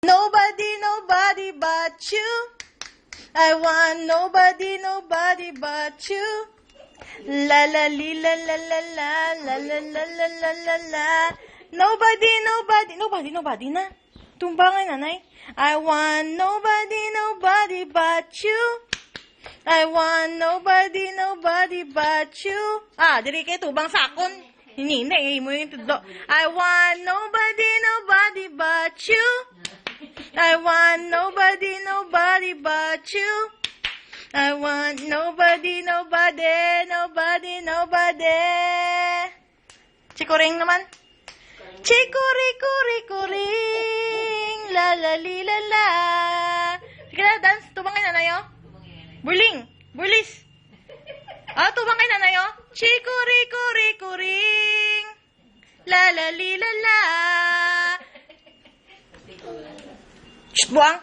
Nobody, nobody but you. I want nobody, nobody but you. La la li la la la la la la la la la la la. Nobody, nobody, nobody, nobody na. Tumbangan, nanay. I want nobody, nobody but you. I want nobody, nobody but you. Ah, diri kay tubang sakon. Hinina, mo yung tudlo. I want nobody, nobody but you. I want nobody, nobody but you. I want nobody, nobody, nobody, nobody. Chikuring naman. Chikuri-kuri-kuring. La la li la la. Sige na, dance. Tubangin na nayo. Burling. Burlis. Ah, tubangin na nayo. Chikuri-kuri-kuring. La la li la la. Shh, buang.